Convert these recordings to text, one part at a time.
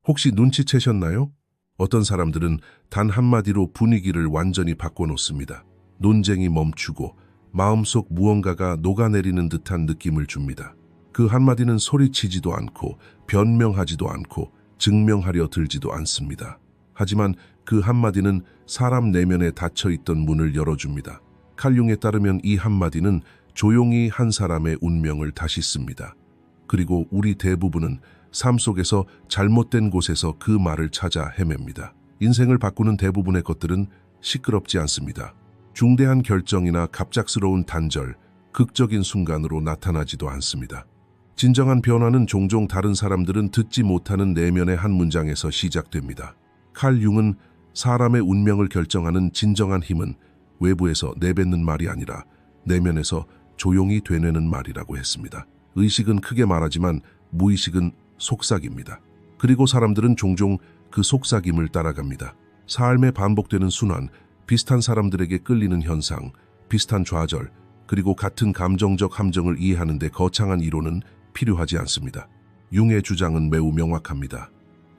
혹시 눈치채셨나요? 어떤 사람들은 단 한마디로 분위기를 완전히 바꿔놓습니다. 논쟁이 멈추고 마음속 무언가가 녹아내리는 듯한 느낌을 줍니다. 그 한마디는 소리치지도 않고 변명하지도 않고 증명하려 들지도 않습니다. 하지만 그 한마디는 사람 내면에 닫혀있던 문을 열어줍니다. 칼융에 따르면 이 한마디는 조용히 한 사람의 운명을 다시 씁니다. 그리고 우리 대부분은 삶 속에서 잘못된 곳에서 그 말을 찾아 헤맵니다. 인생을 바꾸는 대부분의 것들은 시끄럽지 않습니다. 중대한 결정이나 갑작스러운 단절, 극적인 순간으로 나타나지도 않습니다. 진정한 변화는 종종 다른 사람들은 듣지 못하는 내면의 한 문장에서 시작됩니다. 칼 융은 사람의 운명을 결정하는 진정한 힘은 외부에서 내뱉는 말이 아니라 내면에서 조용히 되뇌는 말이라고 했습니다. 의식은 크게 말하지만 무의식은 속삭입니다. 그리고 사람들은 종종 그 속삭임을 따라갑니다. 삶에 반복되는 순환, 비슷한 사람들에게 끌리는 현상, 비슷한 좌절, 그리고 같은 감정적 함정을 이해하는 데 거창한 이론은 필요하지 않습니다. 융의 주장은 매우 명확합니다.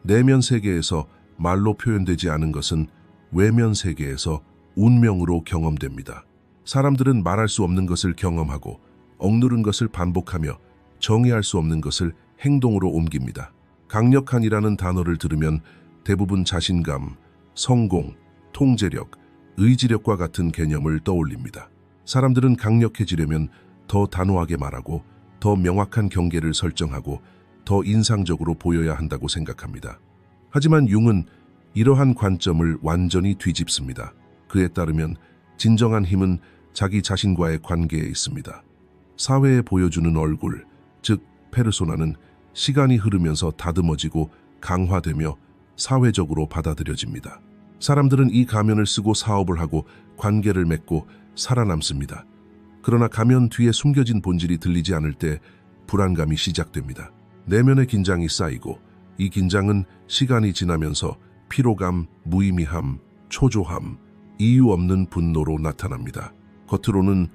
내면 세계에서 말로 표현되지 않은 것은 외면 세계에서 운명으로 경험됩니다. 사람들은 말할 수 없는 것을 경험하고 억누른 것을 반복하며 정의할 수 없는 것을 행동으로 옮깁니다. 강력한이라는 단어를 들으면 대부분 자신감, 성공, 통제력, 의지력과 같은 개념을 떠올립니다. 사람들은 강력해지려면 더 단호하게 말하고 더 명확한 경계를 설정하고 더 인상적으로 보여야 한다고 생각합니다. 하지만 융은 이러한 관점을 완전히 뒤집습니다. 그에 따르면 진정한 힘은 자기 자신과의 관계에 있습니다. 사회에 보여주는 얼굴, 즉 페르소나는 시간이 흐르면서 다듬어지고 강화되며 사회적으로 받아들여집니다. 사람들은 이 가면을 쓰고 사업을 하고 관계를 맺고 살아남습니다. 그러나 가면 뒤에 숨겨진 본질이 들리지 않을 때 불안감이 시작됩니다. 내면의 긴장이 쌓이고 이 긴장은 시간이 지나면서 피로감, 무의미함, 초조함, 이유 없는 분노로 나타납니다. 겉으로는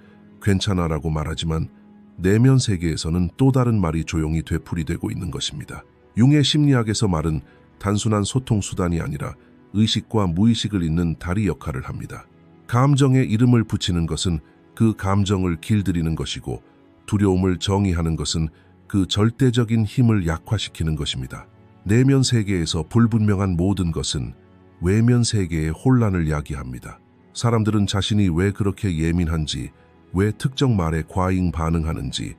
괜찮아라고 말하지만 내면 세계에서는 또 다른 말이 조용히 되풀이되고 있는 것입니다. 융의 심리학에서 말은 단순한 소통 수단이 아니라 의식과 무의식을 잇는 다리 역할을 합니다. 감정에 이름을 붙이는 것은 그 감정을 길들이는 것이고 두려움을 정의하는 것은 그 절대적인 힘을 약화시키는 것입니다. 내면 세계에서 불분명한 모든 것은 외면 세계의 혼란을 야기합니다. 사람들은 자신이 왜 그렇게 예민한지, 왜 특정 말에 과잉 반응하는지,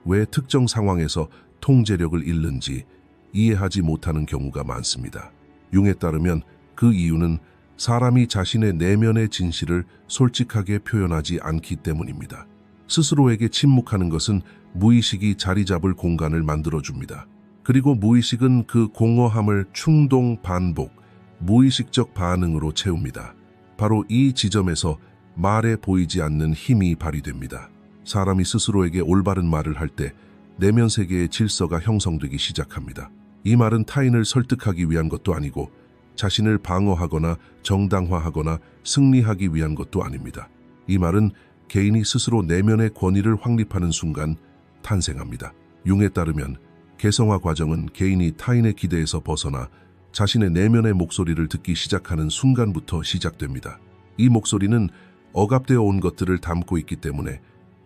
왜 특정 상황에서 통제력을 잃는지 이해하지 못하는 경우가 많습니다. 융에 따르면 그 이유는 사람이 자신의 내면의 진실을 솔직하게 표현하지 않기 때문입니다. 스스로에게 침묵하는 것은 무의식이 자리 잡을 공간을 만들어줍니다. 그리고 무의식은 그 공허함을 충동, 반복, 무의식적 반응으로 채웁니다. 바로 이 지점에서 말에 보이지 않는 힘이 발휘됩니다. 사람이 스스로에게 올바른 말을 할 때 내면 세계의 질서가 형성되기 시작합니다. 이 말은 타인을 설득하기 위한 것도 아니고 자신을 방어하거나 정당화하거나 승리하기 위한 것도 아닙니다. 이 말은 개인이 스스로 내면의 권위를 확립하는 순간 탄생합니다. 융에 따르면 개성화 과정은 개인이 타인의 기대에서 벗어나 자신의 내면의 목소리를 듣기 시작하는 순간부터 시작됩니다. 이 목소리는 억압되어 온 것들을 담고 있기 때문에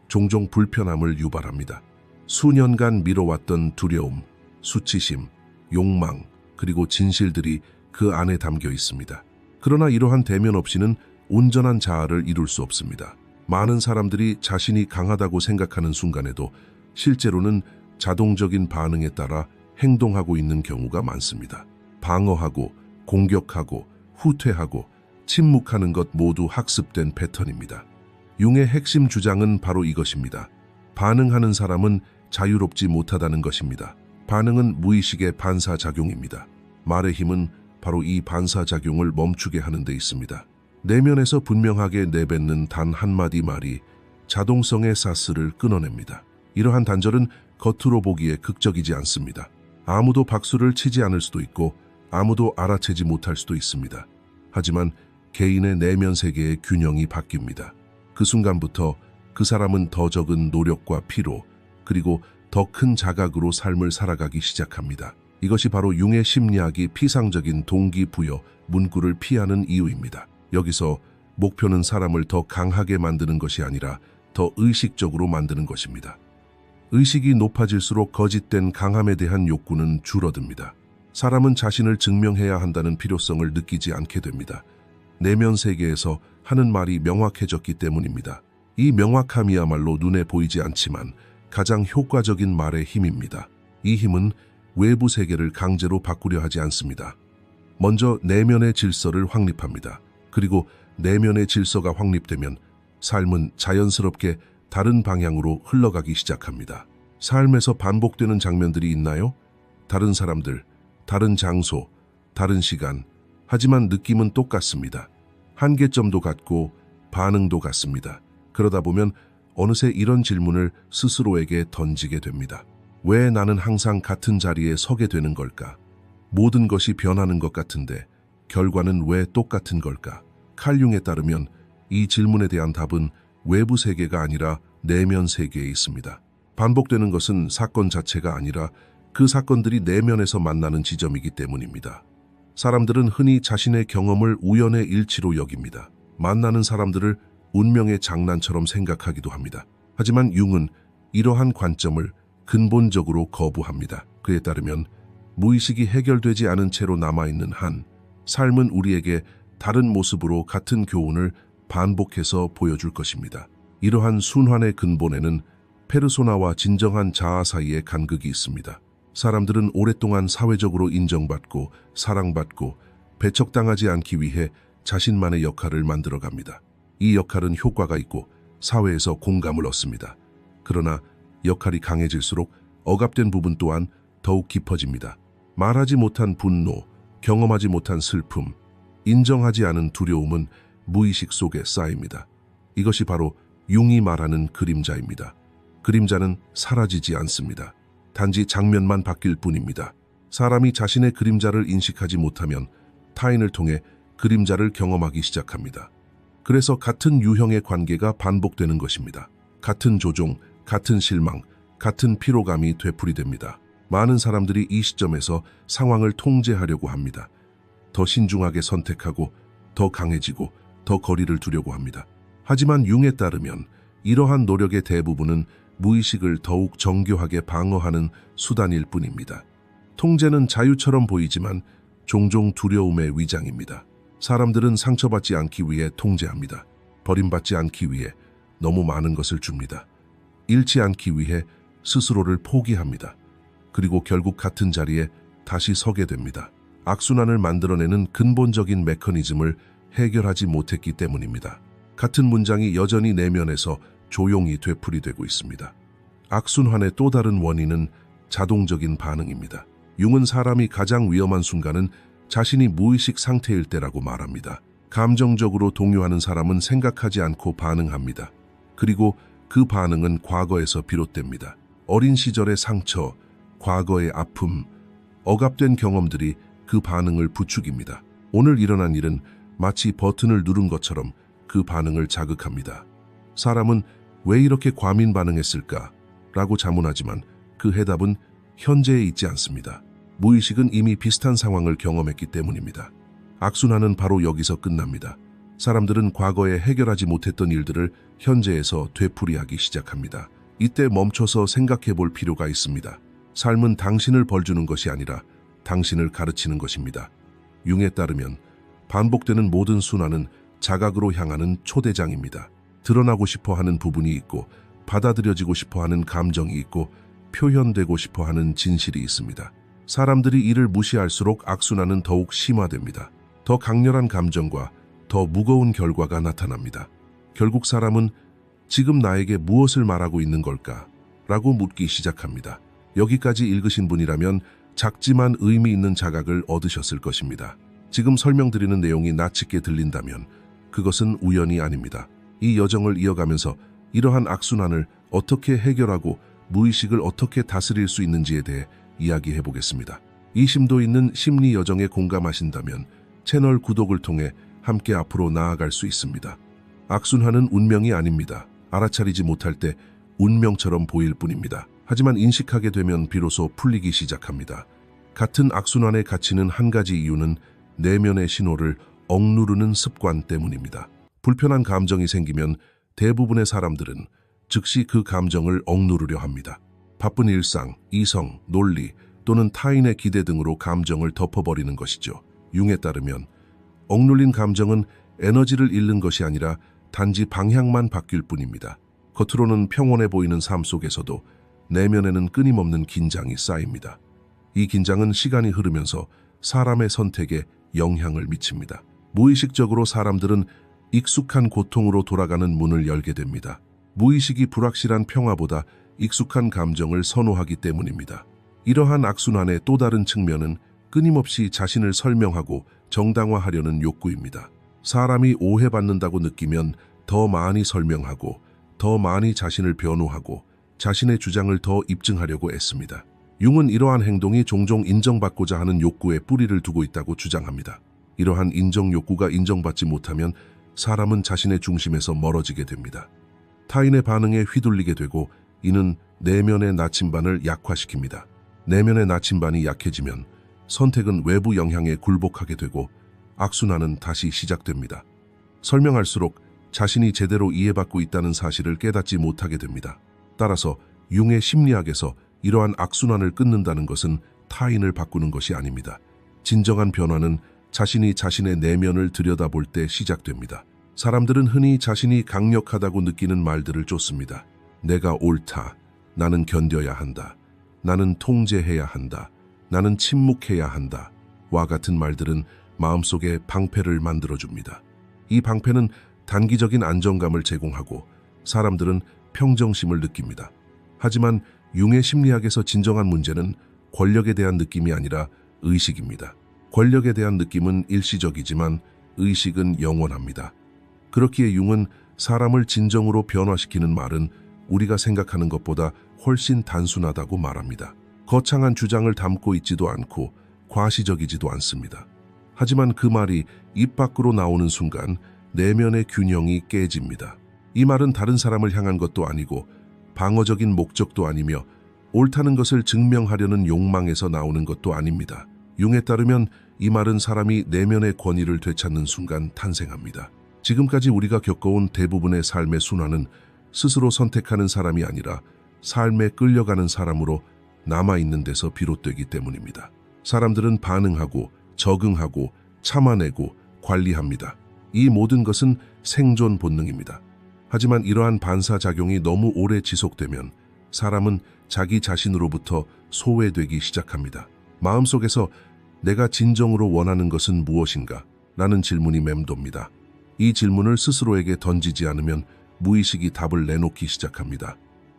종종 불편함을 유발합니다. 수년간 미뤄왔던 두려움, 수치심, 욕망, 그리고 진실들이 그 안에 담겨 있습니다. 그러나 이러한 대면 없이는 온전한 자아를 이룰 수 없습니다. 많은 사람들이 자신이 강하다고 생각하는 순간에도 실제로는 자동적인 반응에 따라 행동하고 있는 경우가 많습니다. 방어하고 공격하고 후퇴하고 침묵하는 것 모두 학습된 패턴입니다. 융의 핵심 주장은 바로 이것입니다. 반응하는 사람은 자유롭지 못하다는 것입니다. 반응은 무의식의 반사작용입니다. 말의 힘은 바로 이 반사작용을 멈추게 하는 데 있습니다. 내면에서 분명하게 내뱉는 단 한마디 말이 자동성의 사슬을 끊어냅니다. 이러한 단절은 겉으로 보기에 극적이지 않습니다. 아무도 박수를 치지 않을 수도 있고 아무도 알아채지 못할 수도 있습니다. 하지만 개인의 내면 세계의 균형이 바뀝니다. 그 순간부터 그 사람은 더 적은 노력과 피로, 그리고 더 큰 자각으로 삶을 살아가기 시작합니다. 이것이 바로 융의 심리학이 피상적인 동기부여, 문구를 피하는 이유입니다. 여기서 목표는 사람을 더 강하게 만드는 것이 아니라 더 의식적으로 만드는 것입니다. 의식이 높아질수록 거짓된 강함에 대한 욕구는 줄어듭니다. 사람은 자신을 증명해야 한다는 필요성을 느끼지 않게 됩니다. 내면 세계에서 하는 말이 명확해졌기 때문입니다. 이 명확함이야말로 눈에 보이지 않지만 가장 효과적인 말의 힘입니다. 이 힘은 외부 세계를 강제로 바꾸려 하지 않습니다. 먼저 내면의 질서를 확립합니다. 그리고 내면의 질서가 확립되면 삶은 자연스럽게 다른 방향으로 흘러가기 시작합니다. 삶에서 반복되는 장면들이 있나요? 다른 사람들, 다른 장소, 다른 시간. 하지만 느낌은 똑같습니다. 한계점도 같고 반응도 같습니다. 그러다 보면 어느새 이런 질문을 스스로에게 던지게 됩니다. 왜 나는 항상 같은 자리에 서게 되는 걸까? 모든 것이 변하는 것 같은데 결과는 왜 똑같은 걸까? 칼융에 따르면 이 질문에 대한 답은 외부 세계가 아니라 내면 세계에 있습니다. 반복되는 것은 사건 자체가 아니라 그 사건들이 내면에서 만나는 지점이기 때문입니다. 사람들은 흔히 자신의 경험을 우연의 일치로 여깁니다. 만나는 사람들을 운명의 장난처럼 생각하기도 합니다. 하지만 융은 이러한 관점을 근본적으로 거부합니다. 그에 따르면 무의식이 해결되지 않은 채로 남아있는 한 삶은 우리에게 다른 모습으로 같은 교훈을 반복해서 보여줄 것입니다. 이러한 순환의 근본에는 페르소나와 진정한 자아 사이의 간극이 있습니다. 사람들은 오랫동안 사회적으로 인정받고 사랑받고 배척당하지 않기 위해 자신만의 역할을 만들어갑니다. 이 역할은 효과가 있고 사회에서 공감을 얻습니다. 그러나 역할이 강해질수록 억압된 부분 또한 더욱 깊어집니다. 말하지 못한 분노, 경험하지 못한 슬픔, 인정하지 않은 두려움은 무의식 속에 쌓입니다. 이것이 바로 융이 말하는 그림자입니다. 그림자는 사라지지 않습니다. 단지 장면만 바뀔 뿐입니다. 사람이 자신의 그림자를 인식하지 못하면 타인을 통해 그림자를 경험하기 시작합니다. 그래서 같은 유형의 관계가 반복되는 것입니다. 같은 조종, 같은 실망, 같은 피로감이 되풀이됩니다. 많은 사람들이 이 시점에서 상황을 통제하려고 합니다. 더 신중하게 선택하고 더 강해지고 더 거리를 두려고 합니다. 하지만 융에 따르면 이러한 노력의 대부분은 무의식을 더욱 정교하게 방어하는 수단일 뿐입니다. 통제는 자유처럼 보이지만 종종 두려움의 위장입니다. 사람들은 상처받지 않기 위해 통제합니다. 버림받지 않기 위해 너무 많은 것을 줍니다. 잃지 않기 위해 스스로를 포기합니다. 그리고 결국 같은 자리에 다시 서게 됩니다. 악순환을 만들어내는 근본적인 메커니즘을 해결하지 못했기 때문입니다. 같은 문장이 여전히 내면에서 조용히 되풀이되고 있습니다. 악순환의 또 다른 원인은 자동적인 반응입니다. 융은 사람이 가장 위험한 순간은 자신이 무의식 상태일 때라고 말합니다. 감정적으로 동요하는 사람은 생각하지 않고 반응합니다. 그리고 그 반응은 과거에서 비롯됩니다. 어린 시절의 상처, 과거의 아픔, 억압된 경험들이 그 반응을 부추깁니다. 오늘 일어난 일은 마치 버튼을 누른 것처럼 그 반응을 자극합니다. 사람은 왜 이렇게 과민 반응했을까? 라고 자문하지만 그 해답은 현재에 있지 않습니다. 무의식은 이미 비슷한 상황을 경험했기 때문입니다. 악순환은 바로 여기서 끝납니다. 사람들은 과거에 해결하지 못했던 일들을 현재에서 되풀이하기 시작합니다. 이때 멈춰서 생각해 볼 필요가 있습니다. 삶은 당신을 벌주는 것이 아니라 당신을 가르치는 것입니다. 융에 따르면 반복되는 모든 순환은 자각으로 향하는 초대장입니다. 드러나고 싶어 하는 부분이 있고 받아들여지고 싶어 하는 감정이 있고 표현되고 싶어 하는 진실이 있습니다. 사람들이 이를 무시할수록 악순환은 더욱 심화됩니다. 더 강렬한 감정과 더 무거운 결과가 나타납니다. 결국 사람은 지금 나에게 무엇을 말하고 있는 걸까? 라고 묻기 시작합니다. 여기까지 읽으신 분이라면 작지만 의미 있는 자각을 얻으셨을 것입니다. 지금 설명드리는 내용이 낯익게 들린다면 그것은 우연이 아닙니다. 이 여정을 이어가면서 이러한 악순환을 어떻게 해결하고 무의식을 어떻게 다스릴 수 있는지에 대해 이야기해 보겠습니다. 이 심도 있는 심리 여정에 공감하신다면 채널 구독을 통해 함께 앞으로 나아갈 수 있습니다. 악순환은 운명이 아닙니다. 알아차리지 못할 때 운명처럼 보일 뿐입니다. 하지만 인식하게 되면 비로소 풀리기 시작합니다. 같은 악순환에 갇히는 한 가지 이유는 내면의 신호를 억누르는 습관 때문입니다. 불편한 감정이 생기면 대부분의 사람들은 즉시 그 감정을 억누르려 합니다. 바쁜 일상, 이성, 논리 또는 타인의 기대 등으로 감정을 덮어버리는 것이죠. 융에 따르면 억눌린 감정은 에너지를 잃는 것이 아니라 단지 방향만 바뀔 뿐입니다. 겉으로는 평온해 보이는 삶 속에서도 내면에는 끊임없는 긴장이 쌓입니다. 이 긴장은 시간이 흐르면서 사람의 선택에 영향을 미칩니다. 무의식적으로 사람들은 익숙한 고통으로 돌아가는 문을 열게 됩니다. 무의식이 불확실한 평화보다 익숙한 감정을 선호하기 때문입니다. 이러한 악순환의 또 다른 측면은 끊임없이 자신을 설명하고 정당화하려는 욕구입니다. 사람이 오해받는다고 느끼면 더 많이 설명하고 더 많이 자신을 변호하고 자신의 주장을 더 입증하려고 애씁니다. 융은 이러한 행동이 종종 인정받고자 하는 욕구에 뿌리를 두고 있다고 주장합니다. 이러한 인정 욕구가 인정받지 못하면 사람은 자신의 중심에서 멀어지게 됩니다. 타인의 반응에 휘둘리게 되고 이는 내면의 나침반을 약화시킵니다. 내면의 나침반이 약해지면 선택은 외부 영향에 굴복하게 되고 악순환은 다시 시작됩니다. 설명할수록 자신이 제대로 이해받고 있다는 사실을 깨닫지 못하게 됩니다. 따라서 융의 심리학에서 이러한 악순환을 끊는다는 것은 타인을 바꾸는 것이 아닙니다. 진정한 변화는 자신이 자신의 내면을 들여다볼 때 시작됩니다. 사람들은 흔히 자신이 강력하다고 느끼는 말들을 쫓습니다. 내가 옳다. 나는 견뎌야 한다. 나는 통제해야 한다. 나는 침묵해야 한다. 와 같은 말들은 마음속에 방패를 만들어줍니다. 이 방패는 단기적인 안정감을 제공하고 사람들은 평정심을 느낍니다. 하지만 융의 심리학에서 진정한 문제는 권력에 대한 느낌이 아니라 의식입니다. 권력에 대한 느낌은 일시적이지만 의식은 영원합니다. 그렇기에 융은 사람을 진정으로 변화시키는 말은 우리가 생각하는 것보다 훨씬 단순하다고 말합니다. 거창한 주장을 담고 있지도 않고 과시적이지도 않습니다. 하지만 그 말이 입 밖으로 나오는 순간 내면의 균형이 깨집니다. 이 말은 다른 사람을 향한 것도 아니고 방어적인 목적도 아니며 옳다는 것을 증명하려는 욕망에서 나오는 것도 아닙니다. 융에 따르면 이 말은 사람이 내면의 권위를 되찾는 순간 탄생합니다. 지금까지 우리가 겪어온 대부분의 삶의 순환은 스스로 선택하는 사람이 아니라 삶에 끌려가는 사람으로 남아있는 데서 비롯되기 때문입니다. 사람들은 반응하고 적응하고 참아내고 관리합니다. 이 모든 것은 생존 본능입니다. 하지만 이러한 반사작용이 너무 오래 지속되면 사람은 자기 자신으로부터 소외되기 시작합니다. 마음속에서 내가 진정으로 원하는 것은 무엇인가? 라는 질문이 맴돕니다. 이 질문을 스스로에게 던지지 않으면 무의식이 답을 내놓기 시작합니다.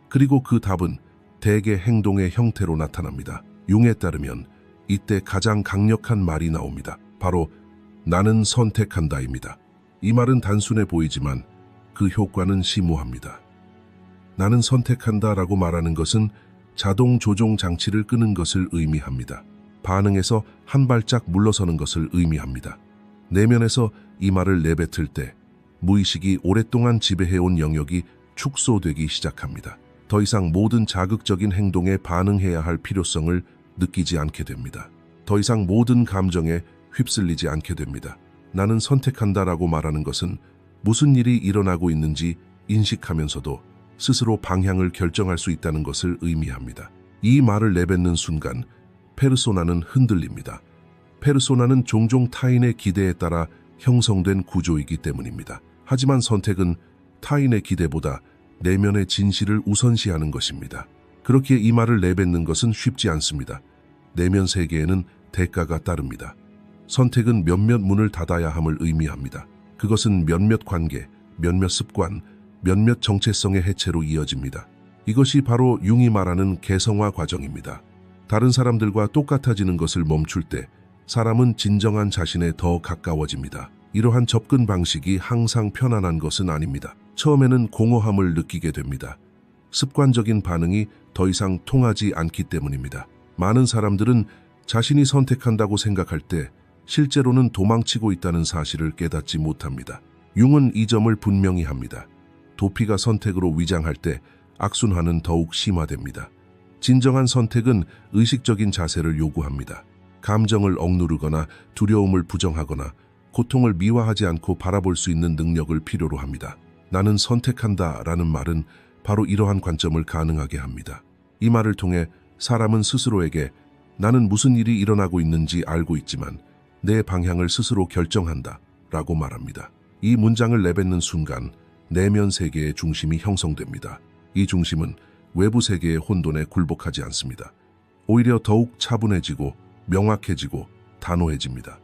그리고 그 답은 대개 행동의 형태로 나타납니다. 융에 따르면 이때 가장 강력한 말이 나옵니다. 바로 나는 선택한다입니다. 이 말은 단순해 보이지만 그 효과는 심오합니다. 나는 선택한다라고 말하는 것은 자동 조종 장치를 끄는 것을 의미합니다. 반응에서 한 발짝 물러서는 것을 의미합니다. 내면에서 이 말을 내뱉을 때 무의식이 오랫동안 지배해온 영역이 축소되기 시작합니다. 더 이상 모든 자극적인 행동에 반응해야 할 필요성을 느끼지 않게 됩니다. 더 이상 모든 감정에 휩쓸리지 않게 됩니다. 나는 선택한다라고 말하는 것은 무슨 일이 일어나고 있는지 인식하면서도 스스로 방향을 결정할 수 있다는 것을 의미합니다. 이 말을 내뱉는 순간 페르소나는 흔들립니다. 페르소나는 종종 타인의 기대에 따라 형성된 구조이기 때문입니다. 하지만 선택은 타인의 기대보다 내면의 진실을 우선시하는 것입니다. 그렇기에 이 말을 내뱉는 것은 쉽지 않습니다. 내면 세계에는 대가가 따릅니다. 선택은 몇몇 문을 닫아야 함을 의미합니다. 그것은 몇몇 관계, 몇몇 습관, 몇몇 정체성의 해체로 이어집니다. 이것이 바로 융이 말하는 개성화 과정입니다. 다른 사람들과 똑같아지는 것을 멈출 때 사람은 진정한 자신에 더 가까워집니다. 이러한 접근 방식이 항상 편안한 것은 아닙니다. 처음에는 공허함을 느끼게 됩니다. 습관적인 반응이 더 이상 통하지 않기 때문입니다. 많은 사람들은 자신이 선택한다고 생각할 때 실제로는 도망치고 있다는 사실을 깨닫지 못합니다. 융은 이 점을 분명히 합니다. 도피가 선택으로 위장할 때 악순환은 더욱 심화됩니다. 진정한 선택은 의식적인 자세를 요구합니다. 감정을 억누르거나 두려움을 부정하거나 고통을 미화하지 않고 바라볼 수 있는 능력을 필요로 합니다. 나는 선택한다 라는 말은 바로 이러한 관점을 가능하게 합니다. 이 말을 통해 사람은 스스로에게 나는 무슨 일이 일어나고 있는지 알고 있지만 내 방향을 스스로 결정한다 라고 말합니다. 이 문장을 내뱉는 순간 내면 세계의 중심이 형성됩니다. 이 중심은 외부 세계의 혼돈에 굴복하지 않습니다. 오히려 더욱 차분해지고 명확해지고 단호해집니다.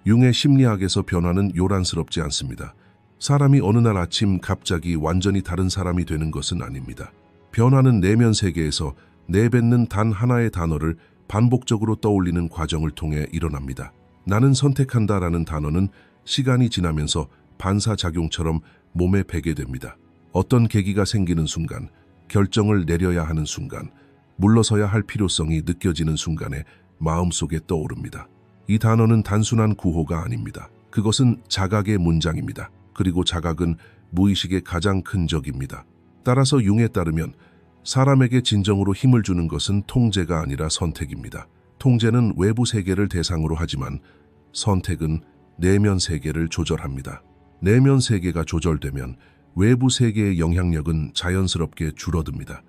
융의 심리학에서 변화는 요란스럽지 않습니다. 사람이 어느 날 아침 갑자기 완전히 다른 사람이 되는 것은 아닙니다. 변화는 내면 세계에서 내뱉는 단 하나의 단어를 반복적으로 떠올리는 과정을 통해 일어납니다. 나는 선택한다라는 단어는 시간이 지나면서 반사작용처럼 몸에 배게 됩니다. 어떤 계기가 생기는 순간, 결정을 내려야 하는 순간, 물러서야 할 필요성이 느껴지는 순간에 마음속에 떠오릅니다. 이 단어는 단순한 구호가 아닙니다. 그것은 자각의 문장입니다. 그리고 자각은 무의식의 가장 큰 적입니다. 따라서 융에 따르면 사람에게 진정으로 힘을 주는 것은 통제가 아니라 선택입니다. 통제는 외부 세계를 대상으로 하지만 선택은 내면 세계를 조절합니다. 내면 세계가 조절되면 외부 세계의 영향력은 자연스럽게 줄어듭니다.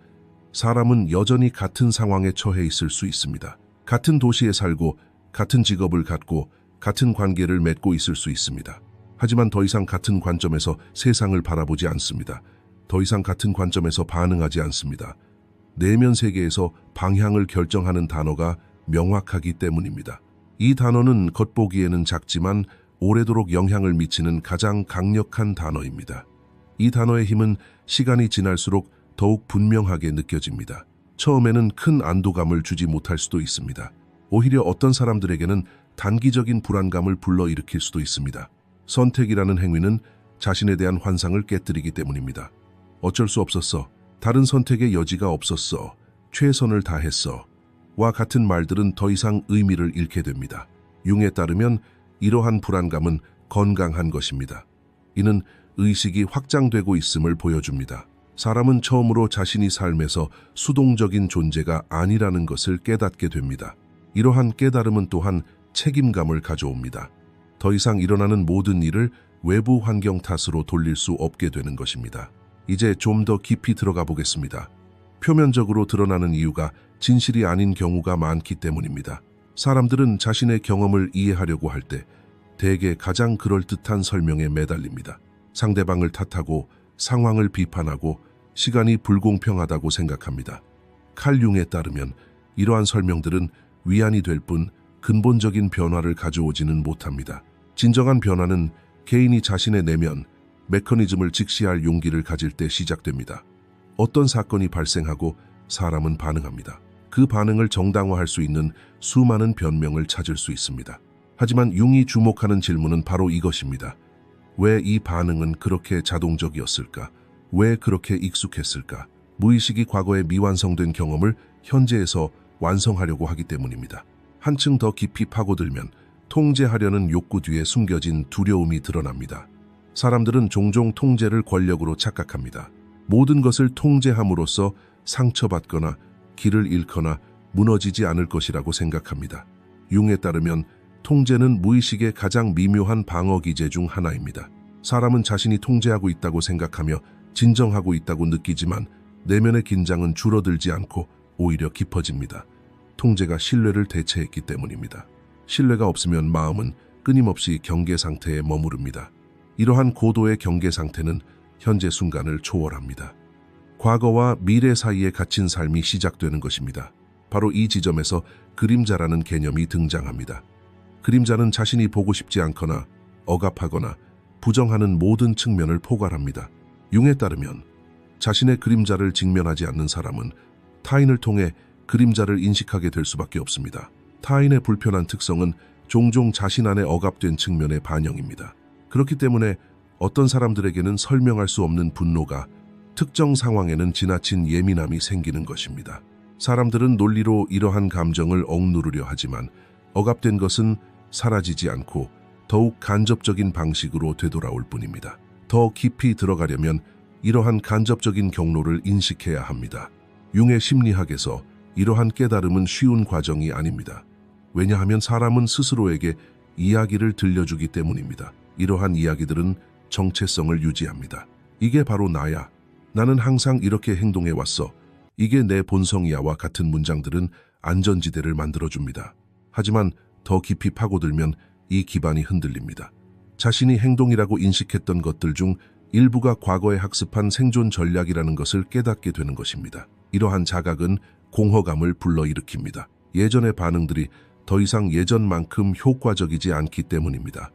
사람은 여전히 같은 상황에 처해 있을 수 있습니다. 같은 도시에 살고 같은 직업을 갖고 같은 관계를 맺고 있을 수 있습니다. 하지만 더 이상 같은 관점에서 세상을 바라보지 않습니다. 더 이상 같은 관점에서 반응하지 않습니다. 내면 세계에서 방향을 결정하는 단어가 명확하기 때문입니다. 이 단어는 겉보기에는 작지만 오래도록 영향을 미치는 가장 강력한 단어입니다. 이 단어의 힘은 시간이 지날수록 더욱 분명하게 느껴집니다. 처음에는 큰 안도감을 주지 못할 수도 있습니다. 오히려 어떤 사람들에게는 단기적인 불안감을 불러일으킬 수도 있습니다. 선택이라는 행위는 자신에 대한 환상을 깨뜨리기 때문입니다. 어쩔 수 없었어. 다른 선택의 여지가 없었어. 최선을 다했어. 와 같은 말들은 더 이상 의미를 잃게 됩니다. 융에 따르면 이러한 불안감은 건강한 것입니다. 이는 의식이 확장되고 있음을 보여줍니다. 사람은 처음으로 자신이 삶에서 수동적인 존재가 아니라는 것을 깨닫게 됩니다. 이러한 깨달음은 또한 책임감을 가져옵니다. 더 이상 일어나는 모든 일을 외부 환경 탓으로 돌릴 수 없게 되는 것입니다. 이제 좀 더 깊이 들어가 보겠습니다. 표면적으로 드러나는 이유가 진실이 아닌 경우가 많기 때문입니다. 사람들은 자신의 경험을 이해하려고 할 때 대개 가장 그럴듯한 설명에 매달립니다. 상대방을 탓하고 상황을 비판하고 시간이 불공평하다고 생각합니다. 칼 융에 따르면 이러한 설명들은 위안이 될 뿐 근본적인 변화를 가져오지는 못합니다. 진정한 변화는 개인이 자신의 내면, 메커니즘을 직시할 용기를 가질 때 시작됩니다. 어떤 사건이 발생하고 사람은 반응합니다. 그 반응을 정당화할 수 있는 수많은 변명을 찾을 수 있습니다. 하지만 융이 주목하는 질문은 바로 이것입니다. 왜 이 반응은 그렇게 자동적이었을까? 왜 그렇게 익숙했을까? 무의식이 과거의 미완성된 경험을 현재에서 완성하려고 하기 때문입니다. 한층 더 깊이 파고들면 통제하려는 욕구 뒤에 숨겨진 두려움이 드러납니다. 사람들은 종종 통제를 권력으로 착각합니다. 모든 것을 통제함으로써 상처받거나 길을 잃거나 무너지지 않을 것이라고 생각합니다. 융에 따르면 통제는 무의식의 가장 미묘한 방어 기제 중 하나입니다. 사람은 자신이 통제하고 있다고 생각하며 진정하고 있다고 느끼지만 내면의 긴장은 줄어들지 않고 오히려 깊어집니다. 통제가 신뢰를 대체했기 때문입니다. 신뢰가 없으면 마음은 끊임없이 경계 상태에 머무릅니다. 이러한 고도의 경계 상태는 현재 순간을 초월합니다. 과거와 미래 사이에 갇힌 삶이 시작되는 것입니다. 바로 이 지점에서 그림자라는 개념이 등장합니다. 그림자는 자신이 보고 싶지 않거나 억압하거나 부정하는 모든 측면을 포괄합니다. 융에 따르면 자신의 그림자를 직면하지 않는 사람은 타인을 통해 그림자를 인식하게 될 수밖에 없습니다. 타인의 불편한 특성은 종종 자신 안에 억압된 측면의 반영입니다. 그렇기 때문에 어떤 사람들에게는 설명할 수 없는 분노가, 특정 상황에는 지나친 예민함이 생기는 것입니다. 사람들은 논리로 이러한 감정을 억누르려 하지만 억압된 것은 사라지지 않고 더욱 간접적인 방식으로 되돌아올 뿐입니다. 더 깊이 들어가려면 이러한 간접적인 경로를 인식해야 합니다. 융의 심리학에서 이러한 깨달음은 쉬운 과정이 아닙니다. 왜냐하면 사람은 스스로에게 이야기를 들려주기 때문입니다. 이러한 이야기들은 정체성을 유지합니다. 이게 바로 나야. 나는 항상 이렇게 행동해왔어. 이게 내 본성이야와 같은 문장들은 안전지대를 만들어줍니다. 하지만 더 깊이 파고들면 이 기반이 흔들립니다. 자신이 행동이라고 인식했던 것들 중 일부가 과거에 학습한 생존 전략이라는 것을 깨닫게 되는 것입니다. 이러한 자각은 공허감을 불러일으킵니다. 예전의 반응들이 더 이상 예전만큼 효과적이지 않기 때문입니다.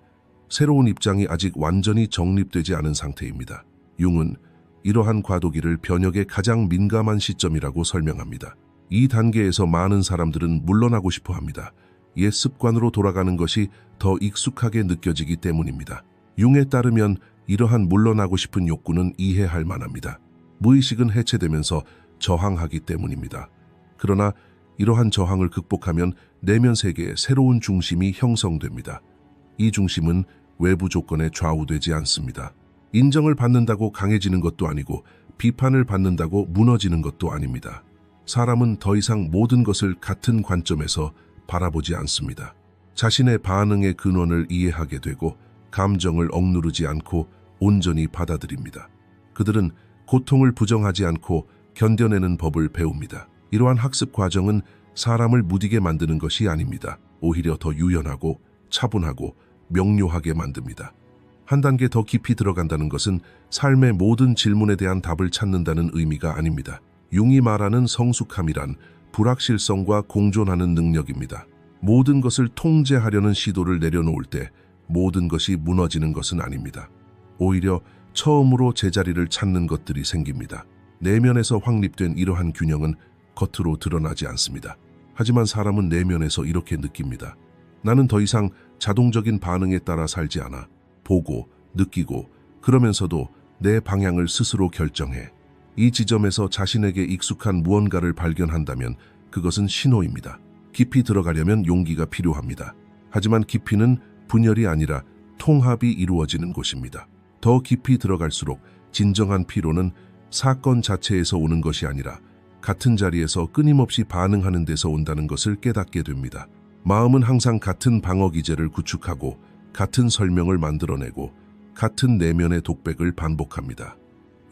새로운 입장이 아직 완전히 정립되지 않은 상태입니다. 융은 이러한 과도기를 변혁의 가장 민감한 시점이라고 설명합니다. 이 단계에서 많은 사람들은 물러나고 싶어 합니다. 옛 습관으로 돌아가는 것이 더 익숙하게 느껴지기 때문입니다. 융에 따르면 이러한 물러나고 싶은 욕구는 이해할 만합니다. 무의식은 해체되면서 저항하기 때문입니다. 그러나 이러한 저항을 극복하면 내면 세계에 새로운 중심이 형성됩니다. 이 중심은 외부 조건에 좌우되지 않습니다. 인정을 받는다고 강해지는 것도 아니고 비판을 받는다고 무너지는 것도 아닙니다. 사람은 더 이상 모든 것을 같은 관점에서 바라보지 않습니다. 자신의 반응의 근원을 이해하게 되고 감정을 억누르지 않고 온전히 받아들입니다. 그들은 고통을 부정하지 않고 견뎌내는 법을 배웁니다. 이러한 학습 과정은 사람을 무디게 만드는 것이 아닙니다. 오히려 더 유연하고 차분하고 명료하게 만듭니다. 한 단계 더 깊이 들어간다는 것은 삶의 모든 질문에 대한 답을 찾는다는 의미가 아닙니다. 융이 말하는 성숙함이란 불확실성과 공존하는 능력입니다. 모든 것을 통제하려는 시도를 내려놓을 때 모든 것이 무너지는 것은 아닙니다. 오히려 처음으로 제자리를 찾는 것들이 생깁니다. 내면에서 확립된 이러한 균형은 겉으로 드러나지 않습니다. 하지만 사람은 내면에서 이렇게 느낍니다. 나는 더 이상 자동적인 반응에 따라 살지 않아. 보고, 느끼고, 그러면서도 내 방향을 스스로 결정해. 이 지점에서 자신에게 익숙한 무언가를 발견한다면 그것은 신호입니다. 깊이 들어가려면 용기가 필요합니다. 하지만 깊이는 분열이 아니라 통합이 이루어지는 곳입니다. 더 깊이 들어갈수록 진정한 피로는 사건 자체에서 오는 것이 아니라 같은 자리에서 끊임없이 반응하는 데서 온다는 것을 깨닫게 됩니다. 마음은 항상 같은 방어 기제를 구축하고 같은 설명을 만들어내고 같은 내면의 독백을 반복합니다.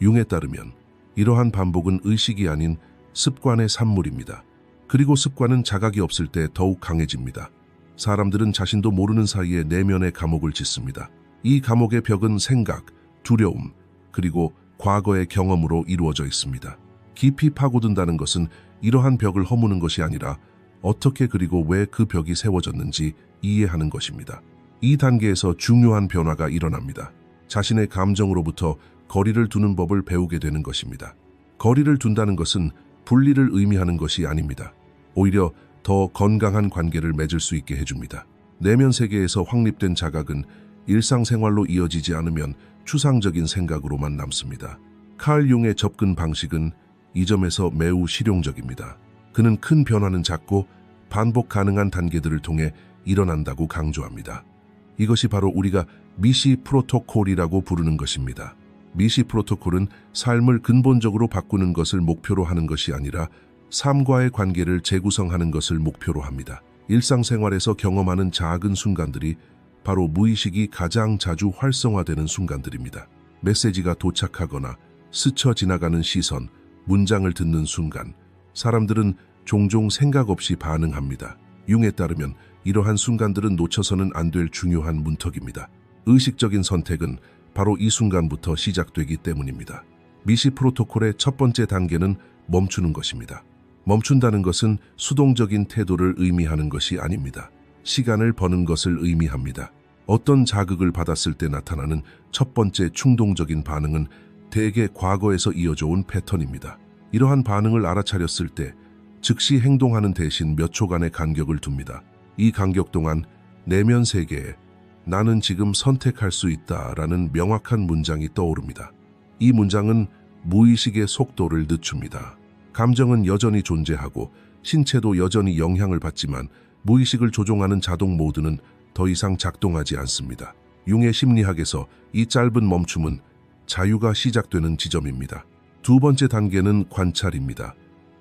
융에 따르면 이러한 반복은 의식이 아닌 습관의 산물입니다. 그리고 습관은 자각이 없을 때 더욱 강해집니다. 사람들은 자신도 모르는 사이에 내면의 감옥을 짓습니다. 이 감옥의 벽은 생각, 두려움, 그리고 과거의 경험으로 이루어져 있습니다. 깊이 파고든다는 것은 이러한 벽을 허무는 것이 아니라 어떻게 그리고 왜 그 벽이 세워졌는지 이해하는 것입니다. 이 단계에서 중요한 변화가 일어납니다. 자신의 감정으로부터 거리를 두는 법을 배우게 되는 것입니다. 거리를 둔다는 것은 분리를 의미하는 것이 아닙니다. 오히려 더 건강한 관계를 맺을 수 있게 해줍니다. 내면 세계에서 확립된 자각은 일상생활로 이어지지 않으면 추상적인 생각으로만 남습니다. 칼 융의 접근 방식은 이 점에서 매우 실용적입니다. 그는 큰 변화는 작고 반복 가능한 단계들을 통해 일어난다고 강조합니다. 이것이 바로 우리가 미시 프로토콜이라고 부르는 것입니다. 미시 프로토콜은 삶을 근본적으로 바꾸는 것을 목표로 하는 것이 아니라 삶과의 관계를 재구성하는 것을 목표로 합니다. 일상생활에서 경험하는 작은 순간들이 바로 무의식이 가장 자주 활성화되는 순간들입니다. 메시지가 도착하거나 스쳐 지나가는 시선, 문장을 듣는 순간, 사람들은 종종 생각 없이 반응합니다. 융에 따르면 이러한 순간들은 놓쳐서는 안 될 중요한 문턱입니다. 의식적인 선택은 바로 이 순간부터 시작되기 때문입니다. 미시 프로토콜의 첫 번째 단계는 멈추는 것입니다. 멈춘다는 것은 수동적인 태도를 의미하는 것이 아닙니다. 시간을 버는 것을 의미합니다. 어떤 자극을 받았을 때 나타나는 첫 번째 충동적인 반응은 대개 과거에서 이어져 온 패턴입니다. 이러한 반응을 알아차렸을 때 즉시 행동하는 대신 몇 초간의 간격을 둡니다. 이 간격 동안 내면 세계에 나는 지금 선택할 수 있다라는 명확한 문장이 떠오릅니다. 이 문장은 무의식의 속도를 늦춥니다. 감정은 여전히 존재하고 신체도 여전히 영향을 받지만 무의식을 조종하는 자동 모드는 더 이상 작동하지 않습니다. 융의 심리학에서 이 짧은 멈춤은 자유가 시작되는 지점입니다. 두 번째 단계는 관찰입니다.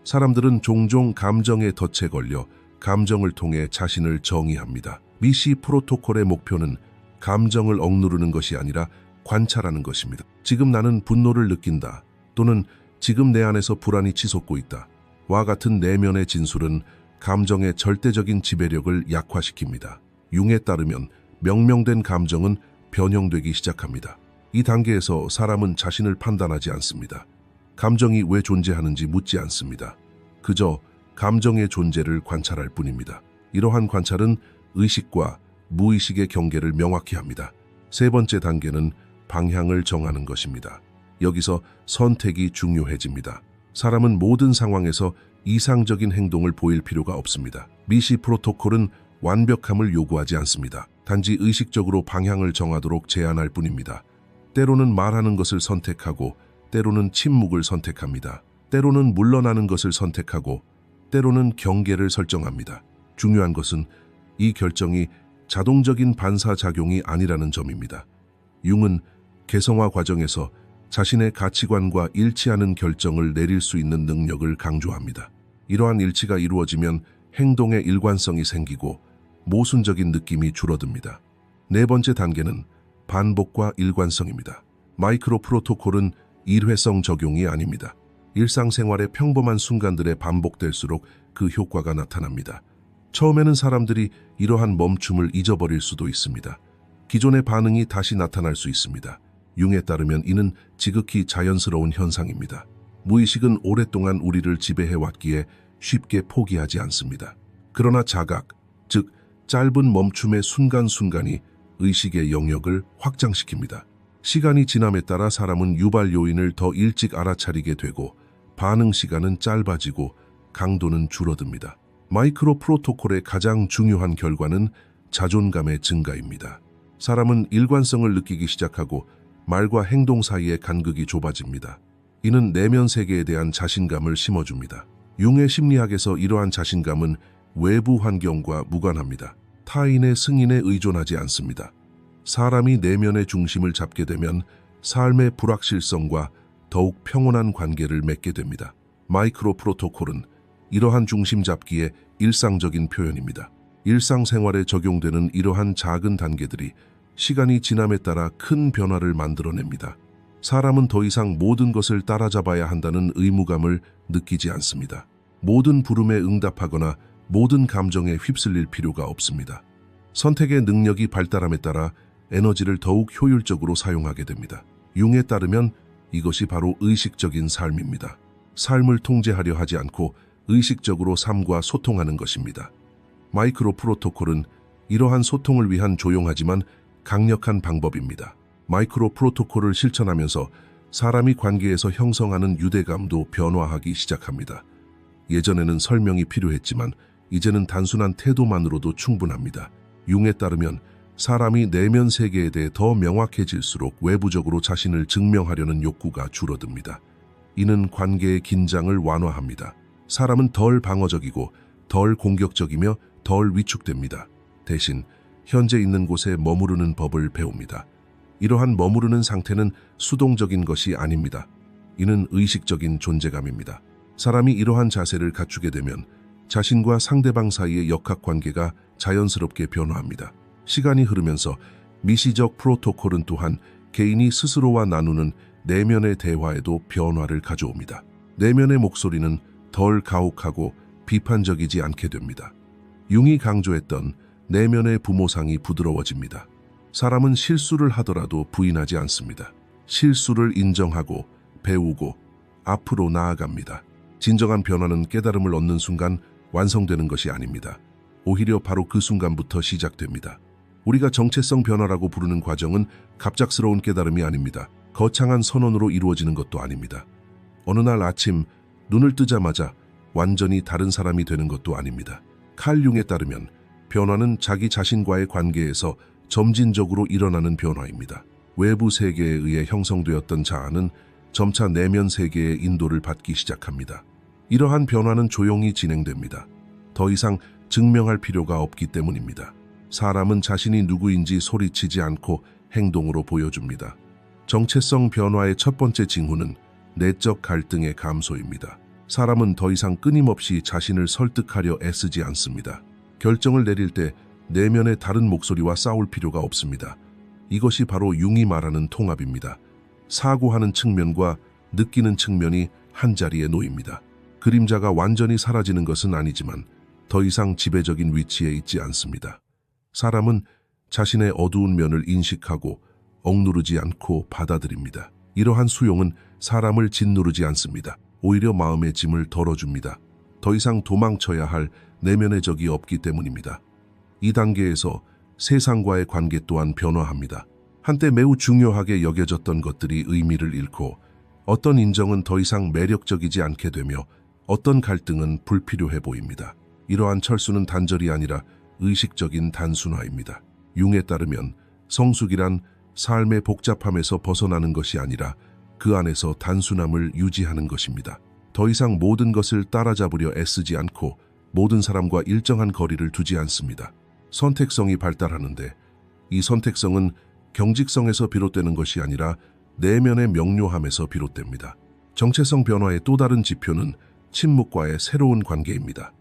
사람들은 종종 감정의 덫에 걸려 감정을 통해 자신을 정의합니다. 미시 프로토콜의 목표는 감정을 억누르는 것이 아니라 관찰하는 것입니다. 지금 나는 분노를 느낀다. 또는 지금 내 안에서 불안이 치솟고 있다. 와 같은 내면의 진술은 감정의 절대적인 지배력을 약화시킵니다. 융에 따르면 명명된 감정은 변형되기 시작합니다. 이 단계에서 사람은 자신을 판단하지 않습니다. 감정이 왜 존재하는지 묻지 않습니다. 그저 감정의 존재를 관찰할 뿐입니다. 이러한 관찰은 의식과 무의식의 경계를 명확히 합니다. 세 번째 단계는 방향을 정하는 것입니다. 여기서 선택이 중요해집니다. 사람은 모든 상황에서 이상적인 행동을 보일 필요가 없습니다. 미시 프로토콜은 완벽함을 요구하지 않습니다. 단지 의식적으로 방향을 정하도록 제안할 뿐입니다. 때로는 말하는 것을 선택하고 때로는 침묵을 선택합니다. 때로는 물러나는 것을 선택하고 때로는 경계를 설정합니다. 중요한 것은 이 결정이 자동적인 반사작용이 아니라는 점입니다. 융은 개성화 과정에서 자신의 가치관과 일치하는 결정을 내릴 수 있는 능력을 강조합니다. 이러한 일치가 이루어지면 행동의 일관성이 생기고 모순적인 느낌이 줄어듭니다. 네 번째 단계는 반복과 일관성입니다. 마이크로 프로토콜은 일회성 적용이 아닙니다. 일상생활의 평범한 순간들에 반복될수록 그 효과가 나타납니다. 처음에는 사람들이 이러한 멈춤을 잊어버릴 수도 있습니다. 기존의 반응이 다시 나타날 수 있습니다. 융에 따르면 이는 지극히 자연스러운 현상입니다. 무의식은 오랫동안 우리를 지배해왔기에 쉽게 포기하지 않습니다. 그러나 자각, 즉 짧은 멈춤의 순간순간이 의식의 영역을 확장시킵니다. 시간이 지남에 따라 사람은 유발 요인을 더 일찍 알아차리게 되고 반응 시간은 짧아지고 강도는 줄어듭니다. 마이크로 프로토콜의 가장 중요한 결과는 자존감의 증가입니다. 사람은 일관성을 느끼기 시작하고 말과 행동 사이의 간극이 좁아집니다. 이는 내면 세계에 대한 자신감을 심어줍니다. 융의 심리학에서 이러한 자신감은 외부 환경과 무관합니다. 타인의 승인에 의존하지 않습니다. 사람이 내면의 중심을 잡게 되면 삶의 불확실성과 더욱 평온한 관계를 맺게 됩니다. 마이크로 프로토콜은 이러한 중심 잡기의 일상적인 표현입니다. 일상생활에 적용되는 이러한 작은 단계들이 시간이 지남에 따라 큰 변화를 만들어냅니다. 사람은 더 이상 모든 것을 따라잡아야 한다는 의무감을 느끼지 않습니다. 모든 부름에 응답하거나 모든 감정에 휩쓸릴 필요가 없습니다. 선택의 능력이 발달함에 따라 에너지를 더욱 효율적으로 사용하게 됩니다. 융에 따르면 이것이 바로 의식적인 삶입니다. 삶을 통제하려 하지 않고 의식적으로 삶과 소통하는 것입니다. 마이크로 프로토콜은 이러한 소통을 위한 조용하지만 강력한 방법입니다. 마이크로 프로토콜을 실천하면서 사람이 관계에서 형성하는 유대감도 변화하기 시작합니다. 예전에는 설명이 필요했지만 이제는 단순한 태도만으로도 충분합니다. 융에 따르면 사람이 내면 세계에 대해 더 명확해질수록 외부적으로 자신을 증명하려는 욕구가 줄어듭니다. 이는 관계의 긴장을 완화합니다. 사람은 덜 방어적이고 덜 공격적이며 덜 위축됩니다. 대신 현재 있는 곳에 머무르는 법을 배웁니다. 이러한 머무르는 상태는 수동적인 것이 아닙니다. 이는 의식적인 존재감입니다. 사람이 이러한 자세를 갖추게 되면 자신과 상대방 사이의 역학관계가 자연스럽게 변화합니다. 시간이 흐르면서 미시적 프로토콜은 또한 개인이 스스로와 나누는 내면의 대화에도 변화를 가져옵니다. 내면의 목소리는 덜 가혹하고 비판적이지 않게 됩니다. 융이 강조했던 내면의 부모상이 부드러워집니다. 사람은 실수를 하더라도 부인하지 않습니다. 실수를 인정하고 배우고 앞으로 나아갑니다. 진정한 변화는 깨달음을 얻는 순간 완성되는 것이 아닙니다. 오히려 바로 그 순간부터 시작됩니다. 우리가 정체성 변화라고 부르는 과정은 갑작스러운 깨달음이 아닙니다. 거창한 선언으로 이루어지는 것도 아닙니다. 어느 날 아침 눈을 뜨자마자 완전히 다른 사람이 되는 것도 아닙니다. 칼 융에 따르면 변화는 자기 자신과의 관계에서 점진적으로 일어나는 변화입니다. 외부 세계에 의해 형성되었던 자아는 점차 내면 세계의 인도를 받기 시작합니다. 이러한 변화는 조용히 진행됩니다. 더 이상 증명할 필요가 없기 때문입니다. 사람은 자신이 누구인지 소리치지 않고 행동으로 보여줍니다. 정체성 변화의 첫 번째 징후는 내적 갈등의 감소입니다. 사람은 더 이상 끊임없이 자신을 설득하려 애쓰지 않습니다. 결정을 내릴 때 내면의 다른 목소리와 싸울 필요가 없습니다. 이것이 바로 융이 말하는 통합입니다. 사고하는 측면과 느끼는 측면이 한자리에 놓입니다. 그림자가 완전히 사라지는 것은 아니지만 더 이상 지배적인 위치에 있지 않습니다. 사람은 자신의 어두운 면을 인식하고 억누르지 않고 받아들입니다. 이러한 수용은 사람을 짓누르지 않습니다. 오히려 마음의 짐을 덜어줍니다. 더 이상 도망쳐야 할 내면의 적이 없기 때문입니다. 이 단계에서 세상과의 관계 또한 변화합니다. 한때 매우 중요하게 여겨졌던 것들이 의미를 잃고 어떤 인정은 더 이상 매력적이지 않게 되며 어떤 갈등은 불필요해 보입니다. 이러한 철수는 단절이 아니라 의식적인 단순화입니다. 융에 따르면 성숙이란 삶의 복잡함에서 벗어나는 것이 아니라 그 안에서 단순함을 유지하는 것입니다. 더 이상 모든 것을 따라잡으려 애쓰지 않고 모든 사람과 일정한 거리를 두지 않습니다. 선택성이 발달하는데 이 선택성은 경직성에서 비롯되는 것이 아니라 내면의 명료함에서 비롯됩니다. 정체성 변화의 또 다른 지표는 침묵과의 새로운 관계입니다.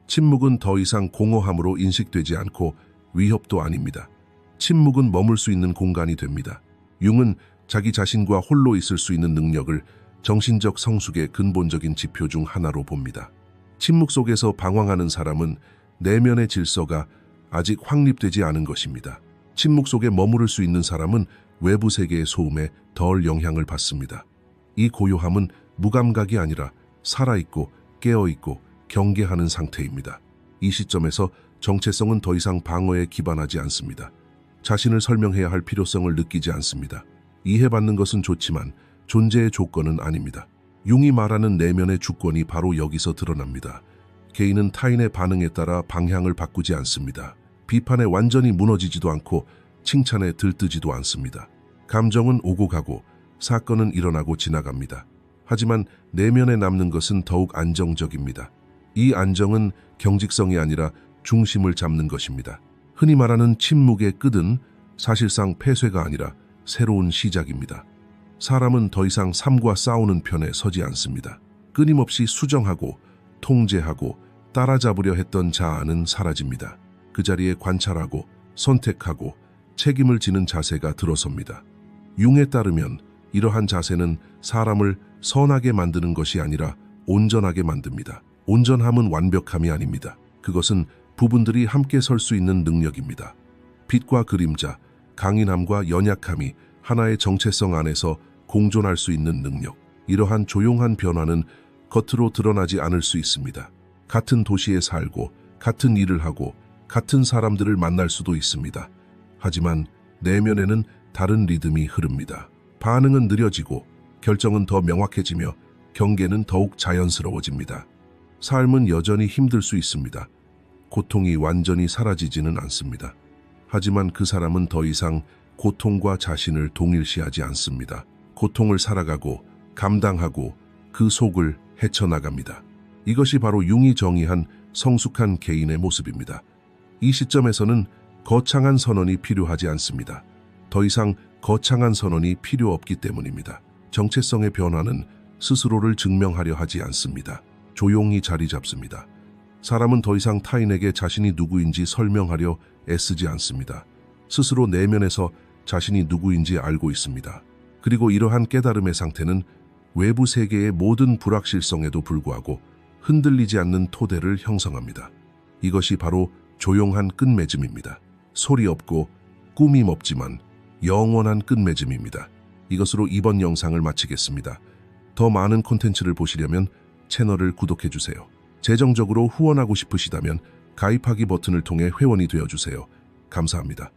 침묵은 더 이상 공허함으로 인식되지 않고 위협도 아닙니다. 침묵은 머물 수 있는 공간이 됩니다. 융은 자기 자신과 홀로 있을 수 있는 능력을 정신적 성숙의 근본적인 지표 중 하나로 봅니다. 침묵 속에서 방황하는 사람은 내면의 질서가 아직 확립되지 않은 것입니다. 침묵 속에 머무를 수 있는 사람은 외부 세계의 소음에 덜 영향을 받습니다. 이 고요함은 무감각이 아니라 살아있고 깨어있고 경계하는 상태입니다. 이 시점에서 정체성은 더 이상 방어에 기반하지 않습니다. 자신을 설명해야 할 필요성을 느끼지 않습니다. 이해받는 것은 좋지만 존재의 조건은 아닙니다. 융이 말하는 내면의 주권이 바로 여기서 드러납니다. 개인은 타인의 반응에 따라 방향을 바꾸지 않습니다. 비판에 완전히 무너지지도 않고 칭찬에 들뜨지도 않습니다. 감정은 오고 가고 사건은 일어나고 지나갑니다. 하지만 내면에 남는 것은 더욱 안정적입니다. 이 안정은 경직성이 아니라 중심을 잡는 것입니다. 흔히 말하는 침묵의 끝은 사실상 폐쇄가 아니라 새로운 시작입니다. 사람은 더 이상 삶과 싸우는 편에 서지 않습니다. 끊임없이 수정하고 통제하고 따라잡으려 했던 자아는 사라집니다. 그 자리에 관찰하고 선택하고 책임을 지는 자세가 들어섭니다. 융에 따르면 이러한 자세는 사람을 선하게 만드는 것이 아니라 온전하게 만듭니다. 온전함은 완벽함이 아닙니다. 그것은 부분들이 함께 설 수 있는 능력입니다. 빛과 그림자, 강인함과 연약함이 하나의 정체성 안에서 공존할 수 있는 능력. 이러한 조용한 변화는 겉으로 드러나지 않을 수 있습니다. 같은 도시에 살고 같은 일을 하고 같은 사람들을 만날 수도 있습니다. 하지만 내면에는 다른 리듬이 흐릅니다. 반응은 느려지고 결정은 더 명확해지며 경계는 더욱 자연스러워집니다. 삶은 여전히 힘들 수 있습니다. 고통이 완전히 사라지지는 않습니다. 하지만 그 사람은 더 이상 고통과 자신을 동일시하지 않습니다. 고통을 살아가고 감당하고 그 속을 헤쳐나갑니다. 이것이 바로 융이 정의한 성숙한 개인의 모습입니다. 이 시점에서는 거창한 선언이 필요하지 않습니다. 더 이상 거창한 선언이 필요 없기 때문입니다. 정체성의 변화는 스스로를 증명하려 하지 않습니다. 조용히 자리 잡습니다. 사람은 더 이상 타인에게 자신이 누구인지 설명하려 애쓰지 않습니다. 스스로 내면에서 자신이 누구인지 알고 있습니다. 그리고 이러한 깨달음의 상태는 외부 세계의 모든 불확실성에도 불구하고 흔들리지 않는 토대를 형성합니다. 이것이 바로 조용한 끝맺음입니다. 소리 없고 꾸밈 없지만 영원한 끝맺음입니다. 이것으로 이번 영상을 마치겠습니다. 더 많은 콘텐츠를 보시려면 채널을 구독해주세요. 재정적으로 후원하고 싶으시다면 가입하기 버튼을 통해 회원이 되어주세요. 감사합니다.